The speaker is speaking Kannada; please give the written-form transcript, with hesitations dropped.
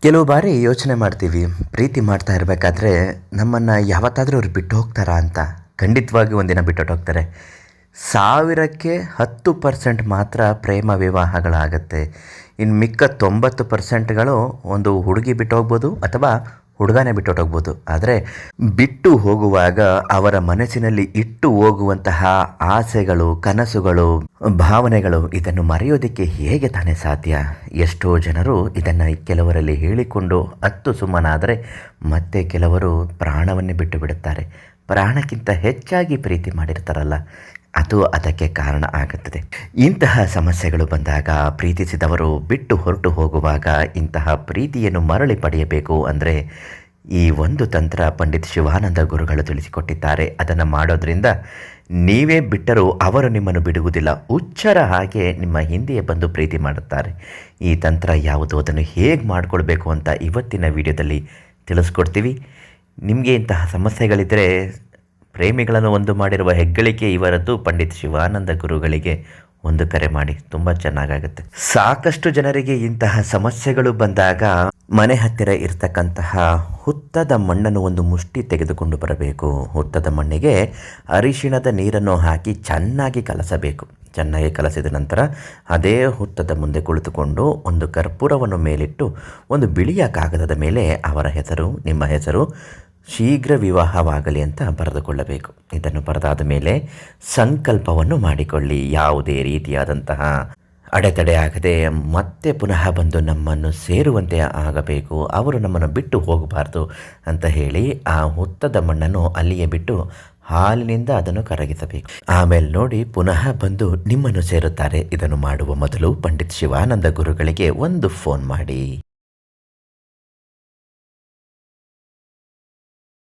ಕೆಲವು ಬಾರಿ ಯೋಚನೆ ಮಾಡ್ತೀವಿ, ಪ್ರೀತಿ ಮಾಡ್ತಾ ಇರಬೇಕಾದ್ರೆ ನಮ್ಮನ್ನು ಯಾವತ್ತಾದರೂ ಅವ್ರು ಬಿಟ್ಟು ಹೋಗ್ತಾರಾ ಅಂತ. ಖಂಡಿತವಾಗಿ ಒಂದಿನ ಬಿಟ್ಟು ಹೋಗ್ತಾರೆ. 1000ಕ್ಕೆ 10% ಮಾತ್ರ ಪ್ರೇಮ ವಿವಾಹಗಳಾಗತ್ತೆ. ಇನ್ನು ಮಿಕ್ಕ 90%ಗಳು ಒಂದು ಹುಡುಗಿ ಬಿಟ್ಟು ಹೋಗ್ಬೋದು ಅಥವಾ ಹುಡುಗನೇ ಬಿಟ್ಟು ಹೋಗ್ಬೋದು. ಆದರೆ ಬಿಟ್ಟು ಹೋಗುವಾಗ ಅವರ ಮನಸ್ಸಿನಲ್ಲಿ ಇಟ್ಟು ಹೋಗುವಂತಹ ಆಸೆಗಳು, ಕನಸುಗಳು, ಭಾವನೆಗಳು ಇದನ್ನು ಮರೆಯೋದಕ್ಕೆ ಹೇಗೆ ತಾನೇ ಸಾಧ್ಯ? ಎಷ್ಟೋ ಜನರು ಇದನ್ನು ಕೆಲವರಲ್ಲಿ ಹೇಳಿಕೊಂಡು ಹತ್ತು ಸುಮ್ಮನಾದರೆ ಮತ್ತೆ ಕೆಲವರು ಪ್ರಾಣವನ್ನೇ ಬಿಟ್ಟು ಬಿಡುತ್ತಾರೆ. ಪ್ರಾಣಕ್ಕಿಂತ ಹೆಚ್ಚಾಗಿ ಪ್ರೀತಿ ಮಾಡಿರ್ತಾರಲ್ಲ, ಅದು ಅದಕ್ಕೆ ಕಾರಣ ಆಗುತ್ತದೆ. ಇಂತಹ ಸಮಸ್ಯೆಗಳು ಬಂದಾಗ, ಪ್ರೀತಿಸಿದವರು ಬಿಟ್ಟು ಹೊರಟು ಹೋಗುವಾಗ ಇಂತಹ ಪ್ರೀತಿಯನ್ನು ಮರಳಿ ಪಡೆಯಬೇಕು ಅಂದರೆ ಈ ಒಂದು ತಂತ್ರ ಪಂಡಿತ್ ಶಿವಾನಂದ ಗುರುಗಳು ತಿಳಿಸಿಕೊಟ್ಟಿದ್ದಾರೆ. ಅದನ್ನು ಮಾಡೋದ್ರಿಂದ ನೀವೇ ಬಿಟ್ಟರೂ ಅವರು ನಿಮ್ಮನ್ನು ಬಿಡುವುದಿಲ್ಲ. ಹುಚ್ಚರ ಹಾಗೆ ನಿಮ್ಮ ಹಿಂದೆಯೇ ಬಂದು ಪ್ರೀತಿ ಮಾಡುತ್ತಾರೆ. ಈ ತಂತ್ರ ಯಾವುದು, ಅದನ್ನು ಹೇಗೆ ಮಾಡಿಕೊಳ್ಬೇಕು ಅಂತ ಇವತ್ತಿನ ವಿಡಿಯೋದಲ್ಲಿ ತಿಳಿಸ್ಕೊಡ್ತೀವಿ. ನಿಮಗೆ ಇಂತಹ ಸಮಸ್ಯೆಗಳಿದ್ದರೆ ಪ್ರೇಮಿಗಳನ್ನು ಒಂದು ಮಾಡಿರುವ ಹೆಗ್ಗಳಿಕೆ ಇವರದ್ದು. ಪಂಡಿತ್ ಶಿವಾನಂದ ಗುರುಗಳಿಗೆ ಒಂದು ಕರೆ ಮಾಡಿ, ತುಂಬ ಚೆನ್ನಾಗಾಗುತ್ತೆ. ಸಾಕಷ್ಟು ಜನರಿಗೆ ಇಂತಹ ಸಮಸ್ಯೆಗಳು ಬಂದಾಗ ಮನೆ ಹತ್ತಿರ ಇರ್ತಕ್ಕಂತಹ ಹುತ್ತದ ಮಣ್ಣನ್ನು ಒಂದು ಮುಷ್ಟಿ ತೆಗೆದುಕೊಂಡು ಬರಬೇಕು. ಹುತ್ತದ ಮಣ್ಣಿಗೆ ಅರಿಶಿಣದ ನೀರನ್ನು ಹಾಕಿ ಚೆನ್ನಾಗಿ ಕಲಸಬೇಕು. ಚೆನ್ನಾಗಿ ಕಲಸಿದ ನಂತರ ಅದೇ ಹುತ್ತದ ಮುಂದೆ ಕುಳಿತುಕೊಂಡು ಒಂದು ಕರ್ಪೂರವನ್ನು ಮೇಲಿಟ್ಟು ಒಂದು ಬಿಳಿಯ ಕಾಗದದ ಮೇಲೆ ಅವರ ಹೆಸರು, ನಿಮ್ಮ ಹೆಸರು, ಶೀಘ್ರ ವಿವಾಹವಾಗಲಿ ಅಂತ ಬರೆದುಕೊಳ್ಳಬೇಕು. ಇದನ್ನು ಬರೆದಾದ ಮೇಲೆ ಸಂಕಲ್ಪವನ್ನು ಮಾಡಿಕೊಳ್ಳಿ. ಯಾವುದೇ ರೀತಿಯಾದಂತಹ ಅಡೆತಡೆ ಆಗದೆ ಮತ್ತೆ ಪುನಃ ಬಂದು ನಮ್ಮನ್ನು ಸೇರುವಂತೆ ಆಗಬೇಕು, ಅವರು ನಮ್ಮನ್ನು ಬಿಟ್ಟು ಹೋಗಬಾರ್ದು ಅಂತ ಹೇಳಿ ಆ ಹುತ್ತದ ಮಣ್ಣನ್ನು ಅಲ್ಲಿಯೇ ಬಿಟ್ಟು ಹಾಲಿನಿಂದ ಅದನ್ನು ಕರಗಿಸಬೇಕು. ಆಮೇಲೆ ನೋಡಿ ಪುನಃ ಬಂದು ನಿಮ್ಮನ್ನು ಸೇರುತ್ತಾರೆ. ಇದನ್ನು ಮಾಡುವ ಮೊದಲು ಪಂಡಿತ್ ಶಿವಾನಂದ ಗುರುಗಳಿಗೆ ಒಂದು ಫೋನ್ ಮಾಡಿ.